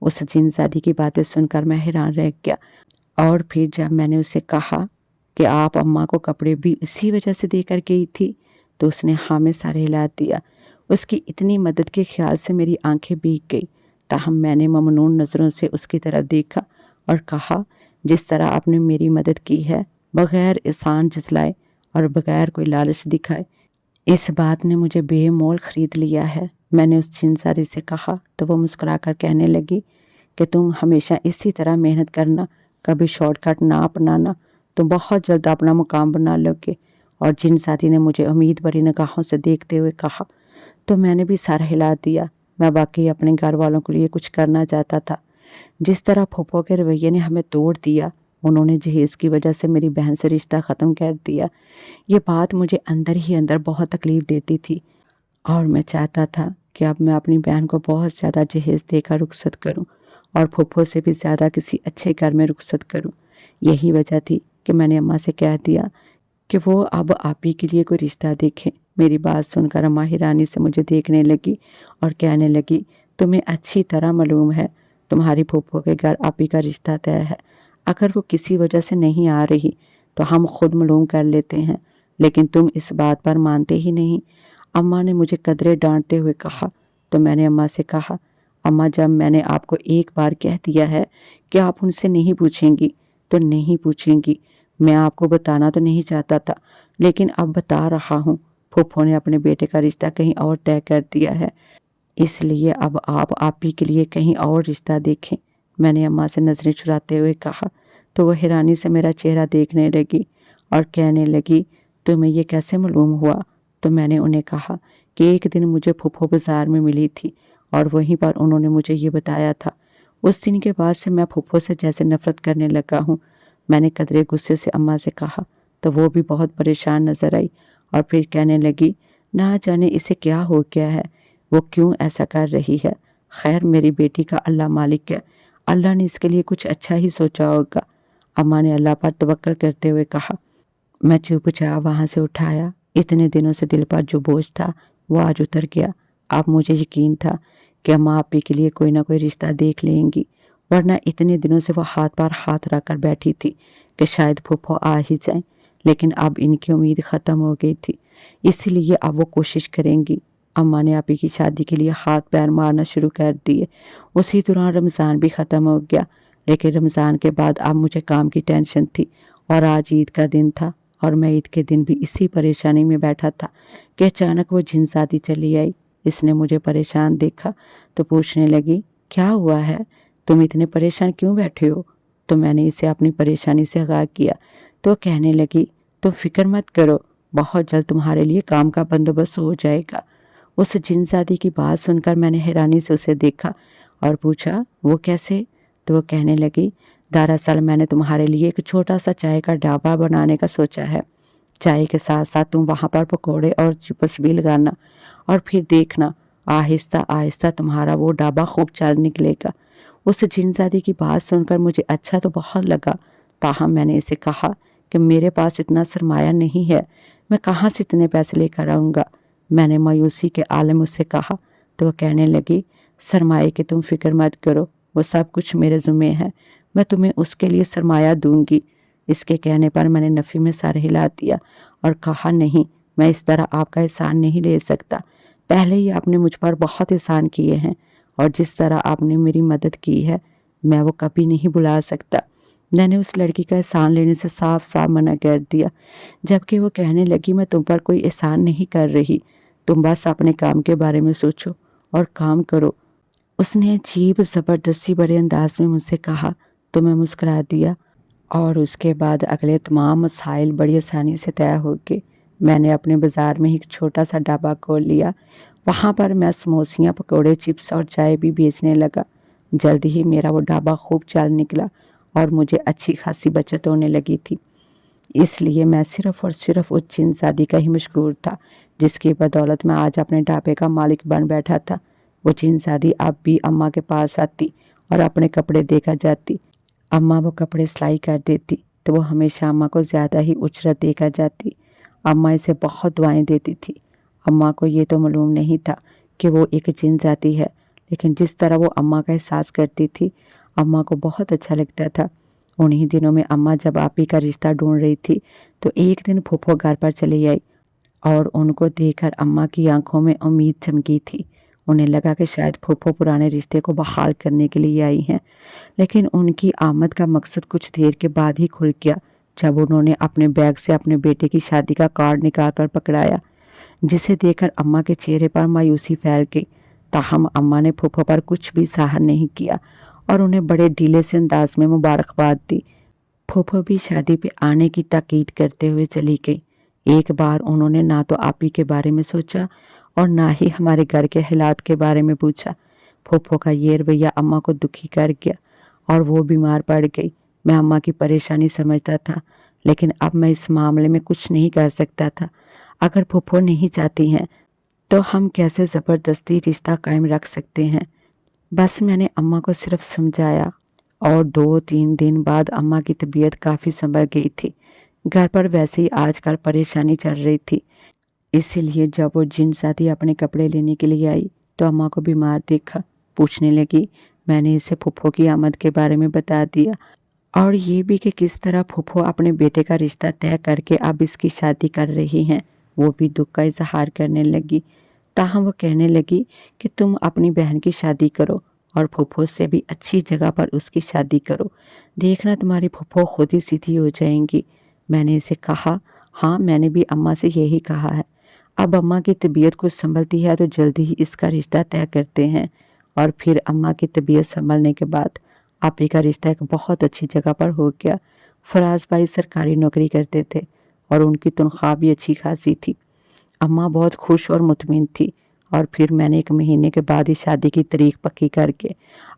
اس جن زادی کی باتیں سن کر میں حیران رہ گیا، اور پھر جب میں نے اسے کہا کہ آپ اماں کو کپڑے بھی اسی وجہ سے دے کر گئی تھی تو اس نے ہاں میں سر ہلا دیا۔ اس کی اتنی مدد کے خیال سے میری آنکھیں بھیگ گئی، تاہم میں نے ممنون نظروں سے اس کی طرف دیکھا اور کہا جس طرح آپ نے میری مدد کی ہے بغیر احسان جتلائے اور بغیر کوئی لالچ دکھائے، اس بات نے مجھے بے مول خرید لیا ہے۔ میں نے اس جن زادی سے کہا تو وہ مسکرا کر کہنے لگی کہ تم ہمیشہ اسی طرح محنت کرنا، کبھی شارٹ کٹ نہ اپنانا، تم بہت جلد اپنا مقام بنا لو گے۔ اور جن زادی نے مجھے امید بھری نگاہوں سے دیکھتے ہوئے کہا تو میں نے بھی سر ہلا دیا۔ میں واقعی اپنے گھر والوں کے لیے کچھ کرنا چاہتا تھا، جس طرح پھوپھو کے رویے نے ہمیں توڑ دیا، انہوں نے جہیز کی وجہ سے میری بہن سے رشتہ ختم کر دیا، یہ بات مجھے اندر ہی اندر بہت تکلیف دیتی تھی اور میں چاہتا تھا کہ اب میں اپنی بہن کو بہت زیادہ جہیز دے کر رخصت کروں اور پھوپھو سے بھی زیادہ کسی اچھے گھر میں رخصت کروں۔ یہی وجہ تھی کہ میں نے اماں سے کہہ دیا کہ وہ اب آپ ہی کے لیے کوئی رشتہ دیکھیں۔ میری بات سن کر اماں حیرانی سے مجھے دیکھنے لگی اور کہنے لگی تمہیں اچھی طرح معلوم ہے تمہاری پھوپھو کے گھر آپ ہی کا رشتہ طے ہے، اگر وہ کسی وجہ سے نہیں آ رہی تو ہم خود معلوم کر لیتے ہیں، لیکن تم اس بات پر مانتے ہی نہیں۔ اماں نے مجھے قدرے ڈانٹتے ہوئے کہا تو میں نے اماں سے کہا اماں جب میں نے آپ کو ایک بار کہہ دیا ہے کہ آپ ان سے نہیں پوچھیں گی تو نہیں پوچھیں گی، میں آپ کو بتانا تو نہیں چاہتا تھا، لیکن اب بتا رہا ہوں۔ پھوپھو نے اپنے بیٹے کا رشتہ کہیں اور طے کر دیا ہے، اس لیے اب آپ آپی کے لیے کہیں اور رشتہ دیکھیں۔ میں نے اماں سے نظریں چراتے ہوئے کہا تو وہ حیرانی سے میرا چہرہ دیکھنے لگی اور کہنے لگی، تمہیں یہ کیسے معلوم ہوا؟ تو میں نے انہیں کہا کہ ایک دن مجھے پھوپھو بازار میں ملی تھی اور وہیں پر انہوں نے مجھے یہ بتایا تھا۔ اس دن کے بعد سے میں پھوپھو سے جیسے نفرت کرنے لگا ہوں۔ میں نے قدرے غصے سے اماں سے کہا تو وہ بھی بہت پریشان نظر آئی اور پھر کہنے لگی، نہ جانے اسے کیا ہو گیا ہے، وہ کیوں ایسا کر رہی ہے۔ خیر میری بیٹی کا اللہ مالک ہے، اللہ نے اس کے لیے کچھ اچھا ہی سوچا ہوگا۔ اماں نے اللہ پر توکل کرتے ہوئے کہا۔ میں چپ چاپ وہاں سے اٹھایا۔ اتنے دنوں سے دل پر جو بوجھ تھا وہ آج اتر گیا۔ اب مجھے یقین تھا کہ اماں آپی کے لیے کوئی نہ کوئی رشتہ دیکھ لیں گی، ورنہ اتنے دنوں سے وہ ہاتھ پر ہاتھ رکھ کر بیٹھی تھی کہ شاید پھوپھو آ ہی جائیں، لیکن اب ان کی امید ختم ہو گئی تھی، اس لیے اب وہ کوشش کریں گی۔ اماں نے آپی کی شادی کے لیے ہاتھ پیر مارنا شروع کر دیے۔ اسی دوران رمضان بھی ختم ہو گیا، لیکن رمضان کے بعد اب مجھے کام کی ٹینشن تھی اور آج عید کا دن تھا اور میں عید کے دن بھی اسی پریشانی میں بیٹھا تھا کہ اچانک وہ جن زادی چلی آئی۔ اس نے مجھے پریشان دیکھا تو پوچھنے لگی، کیا ہوا ہے؟ تم اتنے پریشان کیوں بیٹھے ہو؟ تو میں نے اسے اپنی پریشانی سے آگاہ کیا تو کہنے لگی، تم فکر مت کرو، بہت جلد تمہارے لیے کام کا بندوبست ہو جائے گا۔ اس جن زادی کی بات سن کر میں نے حیرانی سے اسے دیکھا اور پوچھا، وہ کیسے؟ تو وہ کہنے لگی، دراصل میں نے تمہارے لیے ایک چھوٹا سا چائے کا ڈھابہ بنانے کا سوچا ہے۔ چائے کے ساتھ ساتھ تم وہاں پر پکوڑے اور چپس بھی لگانا اور پھر دیکھنا آہستہ آہستہ تمہارا وہ ڈھابہ خوب چل نکلے گا۔ اس جن زادی کی بات سن کر مجھے اچھا تو بہت لگا، تاہم میں نے اسے کہا کہ میرے پاس اتنا سرمایہ نہیں ہے، میں کہاں سے اتنے پیسے لے کر آؤں گا؟ میں نے مایوسی کے عالم اس سے کہا تو وہ کہنے لگی، سرمایہ کی تم فکر مت کرو، وہ سب کچھ میرے ذمہ ہے، میں تمہیں اس کے لیے سرمایہ دوں گی۔ اس کے کہنے پر میں نے نفی میں سر ہلا دیا اور کہا، نہیں، میں اس طرح آپ کا احسان نہیں لے سکتا۔ پہلے ہی آپ نے مجھ پر بہت احسان کیے ہیں اور جس طرح آپ نے میری مدد کی ہے میں وہ کبھی نہیں بھلا سکتا۔ میں نے اس لڑکی کا احسان لینے سے صاف صاف منع کر دیا، جبکہ وہ کہنے لگی، میں تم پر کوئی احسان نہیں کر رہی، تم بس اپنے کام کے بارے میں سوچو اور کام کرو۔ اس نے عجیب زبردستی بڑے انداز میں مجھ سے کہا تو میں مسکرا دیا اور اس کے بعد اگلے تمام مسائل بڑی آسانی سے طے ہو گئے۔ میں نے اپنے بازار میں ایک چھوٹا سا ڈھابہ کھول لیا، وہاں پر میں سموسیاں، پکوڑے، چپس اور چائے بھی بیچنے لگا۔ جلد ہی میرا وہ ڈھابہ خوب چل نکلا اور مجھے اچھی خاصی بچت ہونے لگی تھی۔ اس لیے میں صرف اور صرف اس جن زادی کا ہی مشغول تھا جس کی بدولت میں آج اپنے ڈھابے کا مالک بن بیٹھا تھا۔ وہ جن زادی اب بھی اماں کے پاس آتی اور اپنے کپڑے دے کر جاتی۔ اماں وہ کپڑے سلائی کر دیتی تو وہ ہمیشہ اماں کو زیادہ ہی اجرت دے کر جاتی۔ اماں اسے بہت دعائیں دیتی تھی۔ اماں کو یہ تو معلوم نہیں تھا کہ وہ ایک جن زادی ہے، لیکن جس طرح وہ اماں کا احساس کرتی تھی اماں کو بہت اچھا لگتا تھا۔ انہی دنوں میں اماں جب آپی کا رشتہ ڈھونڈ رہی تھی تو ایک دن پھوپھو گھر پر چلی آئی اور ان کو دیکھ کر اماں کی آنکھوں میں امید چمکی تھی۔ انہیں لگا کہ شاید پھوپھو پرانے رشتے کو بحال کرنے کے لیے آئی ہیں، لیکن ان کی آمد کا مقصد کچھ دیر کے بعد ہی کھل گیا جب انہوں نے اپنے بیگ سے اپنے بیٹے کی شادی کا کارڈ نکال کر پکڑایا، جسے دیکھ کر اماں کے چہرے پر مایوسی پھیل گئی۔ تاہم اماں نے پھوپھو پر کچھ بھی ظاہر نہیں کیا اور انہیں بڑے ڈھیلے سے انداز میں مبارکباد دی۔ پھوپھو بھی شادی پہ آنے کی تاکید کرتے ہوئے چلی گئی۔ ایک بار انہوں نے نہ تو آپی کے بارے میں سوچا اور نہ ہی ہمارے گھر کے حالات کے بارے میں پوچھا۔ پھوپھو کا یہ رویہ اماں کو دکھی کر گیا اور وہ بیمار پڑ گئی۔ میں اماں کی پریشانی سمجھتا تھا، لیکن اب میں اس معاملے میں کچھ نہیں کر سکتا تھا۔ اگر پھوپھو نہیں چاہتی ہیں تو ہم کیسے زبردستی رشتہ قائم رکھ سکتے ہیں؟ بس میں نے اماں کو صرف سمجھایا اور 2-3 دن بعد اماں کی طبیعت کافی سنبھل گئی تھی۔ گھر پر ویسے ہی آج کل پریشانی چل رہی تھی، اسی لیے جب وہ جن زادی اپنے کپڑے لینے کے لیے آئی تو اماں کو بیمار دیکھا، پوچھنے لگی۔ میں نے اسے پھوپھو کی آمد کے بارے میں بتا دیا اور یہ بھی کہ کس طرح پھوپھو اپنے بیٹے کا رشتہ طے کر کے اب اس کی شادی کر رہی ہیں۔ وہ بھی دکھ کا اظہار کرنے لگی، تاہم وہ کہنے لگی کہ تم اپنی بہن کی شادی کرو اور پھوپھو سے بھی اچھی جگہ پر اس کی شادی کرو، دیکھنا تمہاری پھوپھو خود ہی سیدھی ہو جائیں گی۔ میں نے اسے کہا، ہاں میں نے بھی اماں سے یہی کہا ہے۔ اب اماں کی طبیعت کچھ سنبھلتی ہے تو جلدی ہی اس کا رشتہ طے کرتے ہیں، اور پھر اماں کی طبیعت سنبھلنے کے بعد آپی کا رشتہ ایک بہت اچھی جگہ پر ہو گیا۔ فراز بھائی سرکاری نوکری کرتے تھے اور ان کی تنخواہ بھی اچھی خاصی تھی۔ اماں بہت خوش اور مطمئن تھی، اور پھر میں نے 1 مہینے کے بعد ہی شادی کی تاریخ پکی کر کے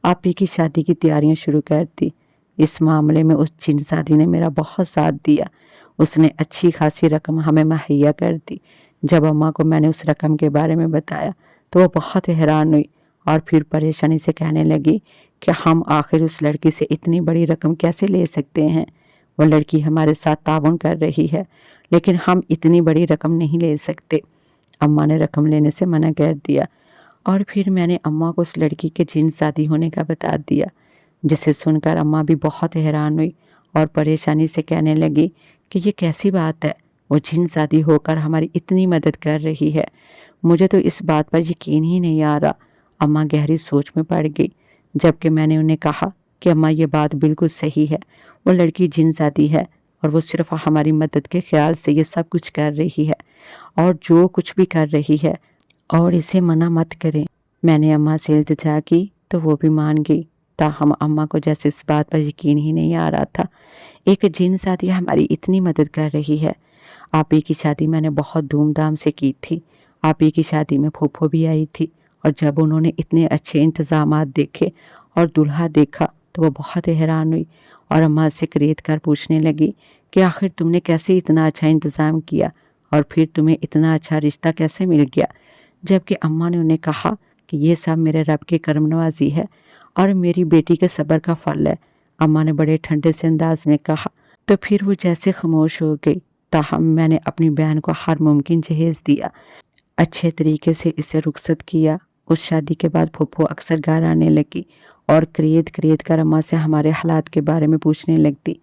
آپی کی شادی کی تیاریاں شروع کر دی۔ اس معاملے میں اس جن زادی نے میرا بہت ساتھ دیا۔ اس نے اچھی خاصی رقم ہمیں مہیا کر دی۔ جب اماں کو میں نے اس رقم کے بارے میں بتایا تو وہ بہت حیران ہوئی، اور پھر پریشانی سے کہنے لگی کہ ہم آخر اس لڑکی سے اتنی بڑی رقم کیسے لے سکتے ہیں؟ وہ لڑکی ہمارے ساتھ تعاون کر رہی ہے، لیکن ہم اتنی بڑی رقم نہیں لے سکتے۔ اماں نے رقم لینے سے منع کر دیا، اور پھر میں نے اماں کو اس لڑکی کے جن شادی ہونے کا بتا دیا، جسے سن کر اماں بھی بہت حیران ہوئی اور پریشانی سے کہنے لگی کہ یہ کیسی بات ہے؟ وہ جن شادی ہو کر ہماری اتنی مدد کر رہی ہے، مجھے تو اس بات پر یقین ہی نہیں آ رہا۔ اماں گہری سوچ میں پڑ گئی، جبکہ میں نے انہیں کہا کہ اماں یہ بات بالکل صحیح ہے، وہ لڑکی جن شادی ہے اور وہ صرف ہماری مدد کے خیال سے یہ سب کچھ کر رہی ہے، اور جو کچھ بھی کر رہی ہے، اور اسے منع مت کریں۔ میں نے اماں سے التجا کی تو وہ بھی مان گئی، تاہم اماں کو جیسے اس بات پر یقین ہی نہیں آ رہا تھا۔ ایک جن شادی ہماری اتنی مدد کر رہی ہے۔ آپی کی شادی میں نے بہت دھوم دھام سے کی تھی۔ آپی کی شادی میں پھوپھو بھی آئی تھی، اور جب انہوں نے اتنے اچھے انتظامات دیکھے اور دلہا دیکھا تو وہ بہت حیران ہوئی، اور اماں سے کریت کر پوچھنے لگی کہ آخر تم نے کیسے اتنا اچھا انتظام کیا، اور پھر تمہیں اتنا اچھا رشتہ کیسے مل گیا؟ جبکہ اماں نے انہیں کہا کہ یہ سب میرے رب کی کرم نوازی ہے اور میری بیٹی کے صبر کا پھل ہے۔ اماں نے بڑے ٹھنڈے سے انداز میں کہا، تو پھر وہ جیسے خاموش ہو گئی، تاہم میں نے اپنی بہن کو ہر ممکن جہیز دیا، اچھے طریقے سے اسے رخصت کیا۔ اس شادی کے بعد پھوپھو اکثر گھر آنے لگی اور کریت کر اماں سے ہمارے حالات کے بارے میں پوچھنے لگتی،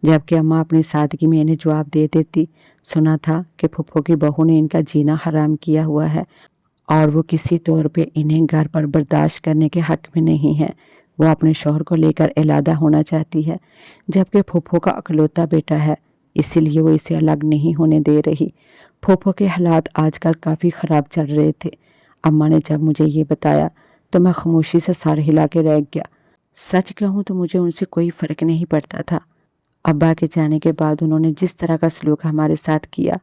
جبکہ اماں اپنی سادگی میں انہیں جواب دے دیتی، سنا تھا کہ پھوپھو کی بہو نے ان کا جینا حرام کیا ہوا ہے، اور وہ کسی طور پہ انہیں گھر پر برداشت کرنے کے حق میں نہیں ہے۔ وہ اپنے شوہر کو لے کر علیحدہ ہونا چاہتی ہے، جبکہ پھوپھو کا اکلوتا بیٹا ہے، اسی لیے وہ اسے الگ نہیں ہونے دے رہی۔ پھوپھو کے حالات آج کل کافی خراب چل رہے تھے۔ اماں نے جب مجھے یہ بتایا تو میں خاموشی سے سر ہلا کے رہ گیا۔ سچ کہوں تو مجھے ان سے کوئی فرق نہیں پڑتا تھا۔ ابا کے جانے کے بعد انہوں نے جس طرح کا سلوک ہمارے ساتھ کیا،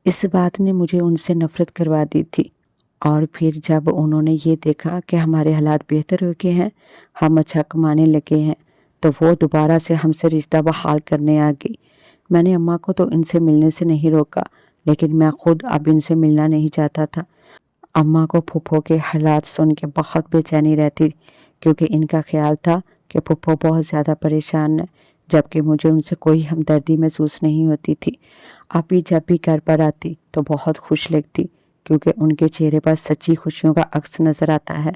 اس بات نے مجھے ان سے نفرت کروا دی تھی، اور پھر جب انہوں نے یہ دیکھا کہ ہمارے حالات بہتر ہو گئے ہیں، ہم اچھا کمانے لگے ہیں، تو وہ دوبارہ سے ہم سے رشتہ بحال کرنے آ گئی۔ میں نے اماں کو تو ان سے ملنے سے نہیں روکا، لیکن میں خود اب ان سے ملنا نہیں چاہتا تھا۔ اماں کو پھوپھو کے حالات سن کے بہت بے چینی رہتی، کیونکہ ان کا خیال تھا کہ پھوپھو بہت زیادہ پریشان ہے، جبکہ مجھے ان سے کوئی ہمدردی محسوس نہیں ہوتی تھی۔ آپی جب بھی گھر پر آتی تو بہت خوش لگتی، کیونکہ ان کے چہرے پر سچی خوشیوں کا عکس نظر آتا ہے۔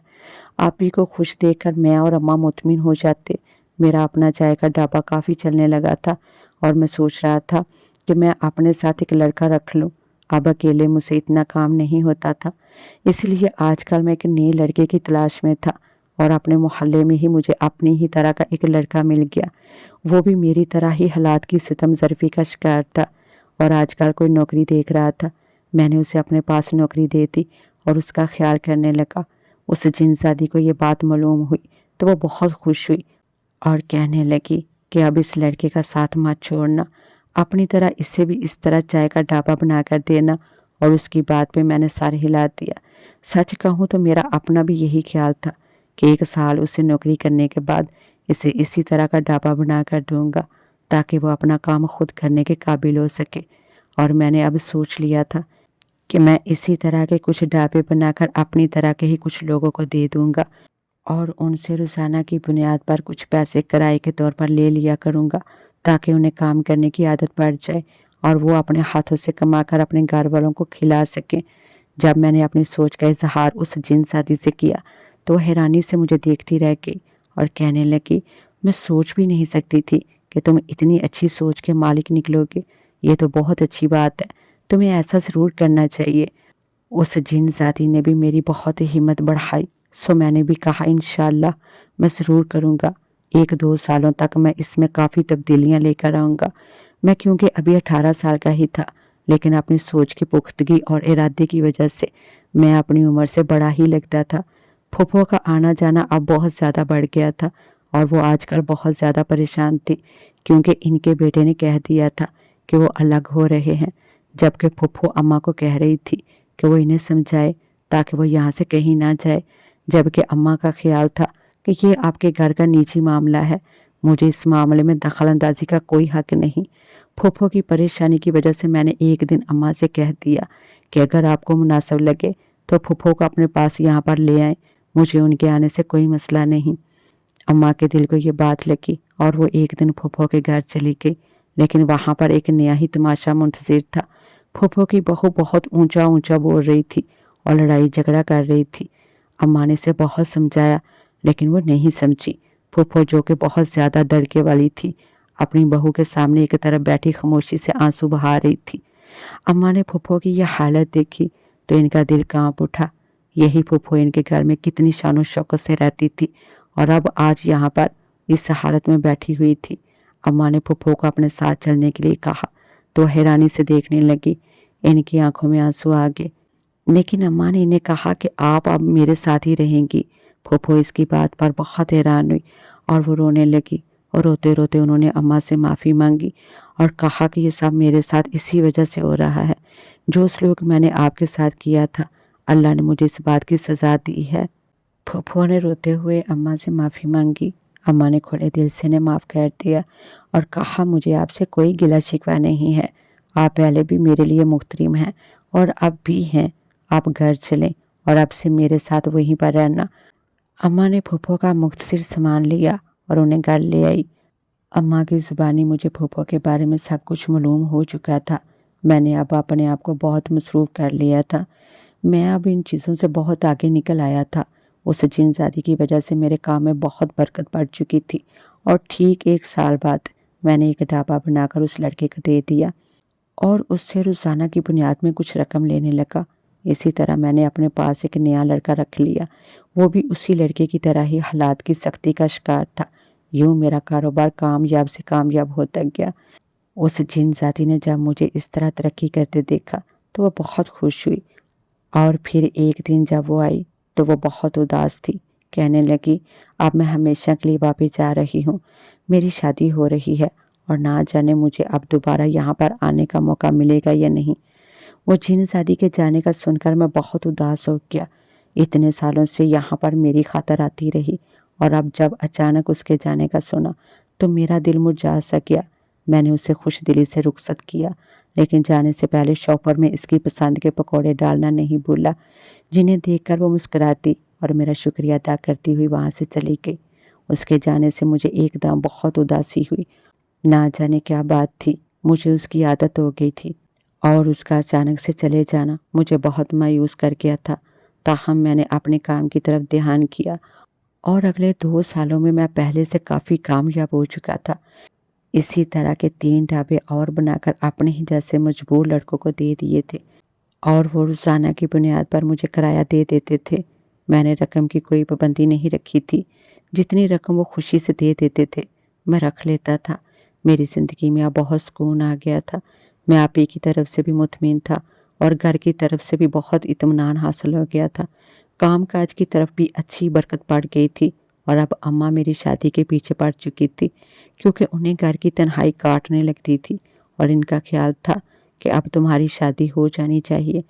آپی کو خوش دیکھ کر میں اور اماں مطمئن ہو جاتے۔ میرا اپنا چائے کا ڈھابہ کافی چلنے لگا تھا، اور میں سوچ رہا تھا کہ میں اپنے ساتھ ایک لڑکا رکھ لوں۔ اب اکیلے مجھ سے اتنا کام نہیں ہوتا تھا، اس لیے آج کل میں ایک نئے لڑکے کی تلاش میں تھا، اور اپنے محلے میں ہی مجھے اپنی ہی طرح کا ایک لڑکا مل گیا۔ وہ بھی میری طرح ہی حالات کی ستم ظرفی کا شکار تھا، اور آج کل کوئی نوکری دیکھ رہا تھا۔ میں نے اسے اپنے پاس نوکری دے دی اور اس کا خیال کرنے لگا۔ اس جن زادی کو یہ بات معلوم ہوئی تو وہ بہت خوش ہوئی، اور کہنے لگی کہ اب اس لڑکے کا ساتھ مت چھوڑنا، اپنی طرح اسے بھی اس طرح چائے کا ڈھابہ بنا کر دینا۔ اور اس کی بات پہ میں نے سر ہلا دیا۔ سچ کہوں تو میرا اپنا بھی یہی خیال تھا کہ 1 سال اسے نوکری کرنے کے بعد اسے اسی طرح کا ڈھابہ بنا کر دوں گا، تاکہ وہ اپنا کام خود کرنے کے قابل ہو سکے۔ اور میں نے اب سوچ لیا تھا کہ میں اسی طرح کے کچھ ڈھابے بنا کر اپنی طرح کے ہی کچھ لوگوں کو دے دوں گا، اور ان سے روزانہ کی بنیاد پر کچھ پیسے کرائے کے طور پر لے لیا کروں گا، تاکہ انہیں کام کرنے کی عادت پڑ جائے اور وہ اپنے ہاتھوں سے کما کر اپنے گھر والوں کو کھلا سکیں۔ جب میں نے اپنی سوچ کا اظہار اس جن شادی سے کیا تو وہ حیرانی سے مجھے دیکھتی رہ گئی اور کہنے لگی، میں سوچ بھی نہیں سکتی تھی کہ تم اتنی اچھی سوچ کے مالک نکلو گے۔ یہ تو بہت اچھی بات ہے، تمہیں ایسا ضرور کرنا چاہیے۔ اس جن ذاتی نے بھی میری بہت ہمت بڑھائی، سو میں نے بھی کہا انشاءاللہ میں ضرور کروں گا۔ 1-2 سالوں تک میں اس میں کافی تبدیلیاں لے کر آؤں گا۔ میں کیونکہ ابھی 18 سال کا ہی تھا، لیکن اپنی سوچ کی پختگی اور ارادے کی وجہ سے میں اپنی عمر سے بڑا ہی لگتا تھا۔ پھوپھو کا آنا جانا اب بہت زیادہ بڑھ گیا تھا اور وہ آج کل بہت زیادہ پریشان تھی، کیونکہ ان کے بیٹے نے کہہ دیا تھا کہ وہ الگ ہو رہے ہیں، جبکہ پھوپھو اماں کو کہہ رہی تھی کہ وہ انہیں سمجھائے تاکہ وہ یہاں سے کہیں نہ جائے، جبکہ اماں کا خیال تھا کہ یہ آپ کے گھر کا نجی معاملہ ہے، مجھے اس معاملے میں دخل اندازی کا کوئی حق نہیں۔ پھوپھو کی پریشانی کی وجہ سے میں نے ایک دن اماں سے کہہ دیا کہ اگر آپ کو مناسب لگے تو پھوپھو کو اپنے پاس یہاں پر لے آئیں، مجھے ان کے آنے سے کوئی مسئلہ نہیں۔ اماں کے دل کو یہ بات لگی اور وہ ایک دن پھوپھو کے گھر چلی گئی، لیکن وہاں پر ایک نیا ہی تماشا منتظر تھا۔ پھوپھو کی بہو بہت اونچا اونچا بول رہی تھی اور لڑائی جھگڑا کر رہی تھی۔ اماں نے اسے بہت سمجھایا لیکن وہ نہیں سمجھی۔ پھوپھو جو کہ بہت زیادہ دڑکے والی تھی، اپنی بہو کے سامنے ایک طرف بیٹھی خاموشی سے آنسو بہا رہی تھی۔ اماں نے پھوپھو کی یہ حالت دیکھی تو ان کا دل کانپ اٹھا۔ یہی پھوپھو ان کے گھر میں کتنی شان و شوکت سے رہتی تھی اور اب آج یہاں پر اس حالت میں بیٹھی ہوئی تھی۔ اماں نے پھوپھو کو اپنے ساتھ چلنے کے لیے کہا تو حیرانی سے دیکھنے لگی۔ ان کی آنکھوں میں آنسو آ گئے، لیکن اماں نے انہیں کہا کہ آپ اب میرے ساتھ ہی رہیں گی۔ پھوپھو اس کی بات پر بہت حیران ہوئی اور وہ رونے لگی، اور روتے روتے انہوں نے اماں سے معافی مانگی اور کہا کہ یہ سب میرے ساتھ اسی وجہ سے ہو رہا ہے، جو سلوک میں نے آپ کے ساتھ کیا تھا، اللہ نے مجھے اس بات کی سزا دی ہے۔ پھوپھو نے روتے ہوئے اماں سے معافی مانگی۔ اماں نے کھلے دل سے انہیں معاف کر دیا اور کہا مجھے آپ سے کوئی گلہ شکوہ نہیں ہے، آپ پہلے بھی میرے لیے محترم ہیں اور اب بھی ہیں، آپ گھر چلیں اور اب سے میرے ساتھ وہیں پر رہنا۔ اماں نے پھوپھو کا مختصر سامان لیا اور انہیں گھر لے آئی۔ اماں کی زبانی مجھے پھوپھو کے بارے میں سب کچھ معلوم ہو چکا تھا۔ میں نے اب اپنے آپ کو بہت مصروف کر لیا تھا۔ میں اب ان چیزوں سے بہت آگے نکل آیا تھا۔ اس جن زادی کی وجہ سے میرے کام میں بہت برکت بڑھ چکی تھی، اور ٹھیک 1 سال بعد میں نے ایک ڈھابہ بنا کر اس لڑکے کو دے دیا اور اس سے روزانہ کی بنیاد میں کچھ رقم لینے لگا۔ اسی طرح میں نے اپنے پاس ایک نیا لڑکا رکھ لیا، وہ بھی اسی لڑکے کی طرح ہی حالات کی سختی کا شکار تھا۔ یوں میرا کاروبار کامیاب سے کامیاب ہوتا گیا۔ اس جن ذاتی نے جب مجھے اس طرح ترقی کرتے دیکھا تو وہ بہت خوش ہوئی، اور پھر ایک دن جب وہ آئی تو وہ بہت اداس تھی۔ کہنے لگی اب میں ہمیشہ کے لیے واپس جا رہی ہوں، میری شادی ہو رہی ہے اور نہ جانے مجھے اب دوبارہ یہاں پر آنے کا موقع ملے گا یا نہیں۔ وہ جن زادی کے جانے کا سن کر میں بہت اداس ہو گیا۔ اتنے سالوں سے یہاں پر میری خاطر آتی رہی، اور اب جب اچانک اس کے جانے کا سنا تو میرا دل مرجھا سا گیا۔ میں نے اسے خوش دلی سے رخصت کیا، لیکن جانے سے پہلے شوپر میں اس کی پسند کے پکوڑے ڈالنا نہیں بھولا، جنہیں دیکھ کر وہ مسکراتی اور میرا شکریہ ادا کرتی ہوئی وہاں سے چلی گئی۔ اس کے جانے سے مجھے ایک دم بہت اداسی ہوئی۔ نہ جانے کیا بات تھی، مجھے اس کی عادت ہو گئی تھی، اور اس کا اچانک سے چلے جانا مجھے بہت مایوس کر گیا تھا۔ تاہم میں نے اپنے کام کی طرف دھیان کیا، اور اگلے 2 سالوں میں میں پہلے سے کافی کامیاب ہو چکا تھا۔ اسی طرح کے 3 ڈھابے اور بنا کر اپنے ہی جیسے مجبور لڑکوں کو دے دیے تھے، اور وہ روزانہ کی بنیاد پر مجھے کرایہ دے دیتے تھے۔ میں نے رقم کی کوئی پابندی نہیں رکھی تھی، جتنی رقم وہ خوشی سے دے دیتے تھے میں رکھ لیتا تھا۔ میری زندگی میں اب بہت سکون آ گیا تھا۔ میں آپی کی طرف سے بھی مطمئن تھا اور گھر کی طرف سے بھی بہت اطمینان حاصل ہو گیا تھا۔ کام کاج کی طرف بھی اچھی برکت بڑھ گئی تھی، اور اب اماں میری شادی کے پیچھے پڑ چکی تھی، کیونکہ انہیں گھر کی تنہائی کاٹنے لگتی تھی، اور ان کا خیال تھا کہ اب تمہاری شادی ہو جانی چاہیے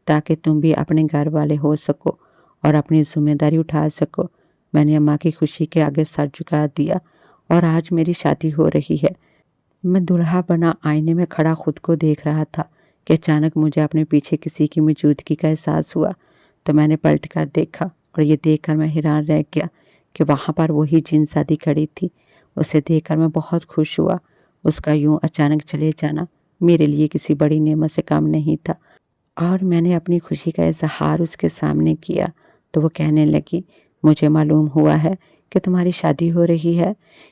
تاکہ تم بھی اپنے گھر والے ہو سکو اور اپنی ذمہ داری اٹھا سکو۔ میں نے اماں کی خوشی کے آگے سر جھکا دیا، اور آج میری شادی ہو رہی ہے۔ میں دلہا بنا آئینے میں کھڑا خود کو دیکھ رہا تھا کہ اچانک مجھے اپنے پیچھے کسی کی موجودگی کا احساس ہوا، تو میں نے پلٹ کر دیکھا، اور یہ دیکھ کر میں حیران رہ گیا کہ وہاں پر وہی جن زادی کھڑی تھی۔ اسے دیکھ کر میں بہت خوش ہوا۔ اس کا یوں اچانک چلے جانا میرے لیے کسی بڑی نعمت سے کم نہیں تھا، اور میں نے اپنی خوشی کا اظہار اس کے سامنے کیا تو وہ کہنے لگی مجھے معلوم ہوا ہے کہ تمہاری شادی ہو رہی ہے،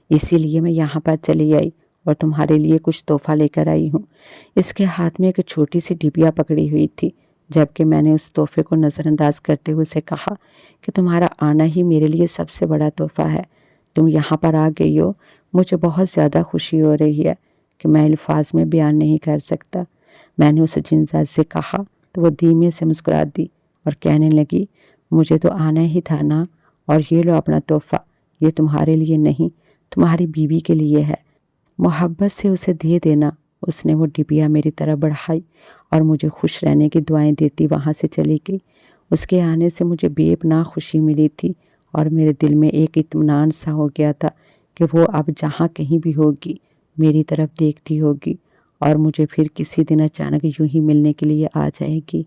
اسی لیے میں یہاں پر چلی آئی اور تمہارے لیے کچھ تحفہ لے کر آئی ہوں۔ اس کے ہاتھ میں ایک چھوٹی سی ڈبیا پکڑی ہوئی تھی، جبکہ میں نے اس تحفے کو نظر انداز کرتے ہوئے اسے کہا کہ تمہارا آنا ہی میرے لیے سب سے بڑا تحفہ ہے۔ تم یہاں پر آ گئی ہو، مجھے بہت زیادہ خوشی ہو رہی ہے، کہ میں الفاظ میں بیان نہیں کر سکتا۔ میں نے اسے جنزا سے کہا تو وہ دھیمے سے مسکرا دی اور کہنے لگی، مجھے تو آنا ہی تھا نا، اور یہ لو اپنا تحفہ، یہ تمہارے لیے نہیں، تمہاری بیوی کے لیے ہے، محبت سے اسے دے دینا۔ اس نے وہ ڈبیا میری طرف بڑھائی اور مجھے خوش رہنے کی دعائیں دیتی وہاں سے چلی گئی۔ اس کے آنے سے مجھے بے پناہ خوشی ملی تھی اور میرے دل میں ایک اطمینان سا ہو گیا تھا کہ وہ اب جہاں کہیں بھی ہوگی میری طرف دیکھتی ہوگی اور مجھے پھر کسی دن اچانک یوں ہی ملنے کے لیے آ جائے گی۔